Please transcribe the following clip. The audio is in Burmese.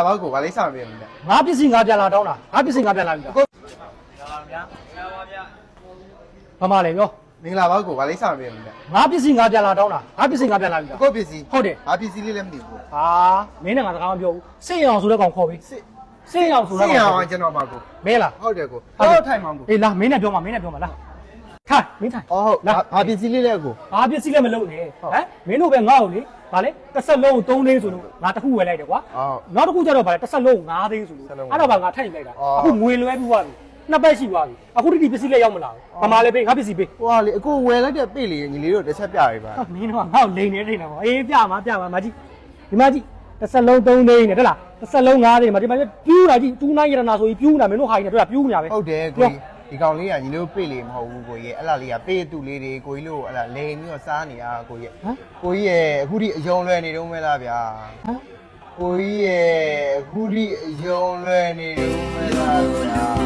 ဘာကိုဘာလေးစမပြေဘူးလေ ငါပစ္စည်းငါပြန်လာတောင်းတာငါပစ္စည်းငါပြန်လာပြီလားကိုမမလေးပြော မင်္ဂလာပါကိုဘာလေးစမပြေဘူးလေ ငါပစ္စည်းငါပြန်လာတောင်းတာငါပစ္စည်းငါပြန်လာပြီလား ကိုပစ္စည်း ဟုတ်တယ် ဘာပစ္စည်းလေးလည်းမသိဘူး ဟာမင်းနဲ့ငါစကားမပြောဘူးစိတ်အောင်ဆိုတဲ့ကောင်ခေါ်ပြီးစိတ်အောင်ဆိုတဲ့ စိတ် ကောင် အောင်ကျွန်တော်ပါကို မင်းလား ဟုတ်တယ်ကိုဟုတ်ထိုင်မှာကို အေးလာမင်းနဲ့ပြောမှာလာထိုင်မင်းထိုင် အော်ဟုတ်ဘာပစ္စည်းလေးလဲကို ဘာပစ္စည်းလည်းမလုပ်နဲ့ဟမ်မင်းတို့ပဲငါ့ကိုလေဗာလေတစ်ဆက်လုံး3သိန်းဆိုလို့ငါတစ်ခုဝယ်လိုက်တယ်ကွာနောက်တစ်ခုကျတော့ဗာလေတစ်ဆက်လုံး5သိန်းဆိုလို့အဲ့တော့ဗာငါထိုင်လိုက်တာအခုငွေလွှဲပြီးသွားပြီနှစ်ပတ်ရှိသွားပြီအခုဒီပစ္စည်းလည်းရောက်မလာဘူးဗမာလည်းပေးငါပစ္စည်းပေး ဟိုဟာလေအကိုဝယ်လိုက်တဲ့ပိတ်လေညီလေးတို့တစ်ချက်ပြရပါ မင်းတို့ကငါ့ကိုလိန်နေထိနေတာပေါ့အေးပြမှာမကြီးဒီမကြီးတစ်ဆက်လုံး3သိန်းနဲ့တက်လားတစ်ဆက်လုံး5သိန်းမှာဒီမှာပြူးတာကြီးတူးနိုင်ရတနာဆိုပြီးပြူးနေတာမင်းတို့ဟာကြီးနဲ့တွေ့တာပြူးနေတာပဲ ဟုတ်တယ်ကိုဒီကောင်လေးကညီလေးတို့ပိတ်လေမဟုတ်ဘူးကိုကြီးအဲ့လားလေးကပေးတူလေးတွေကိုကြီးလို့အဲ့လားလိန်ပြီးတော့စားနေတာကိုကြီးကိုကြီးရဲ့အခုဒီအယုံလွယ်နေတုံးမဲလားဗျာ ဟမ် ကိုကြီးရဲ့အခုဒီအယုံလွယ်နေတုံးမဲလားဗျာ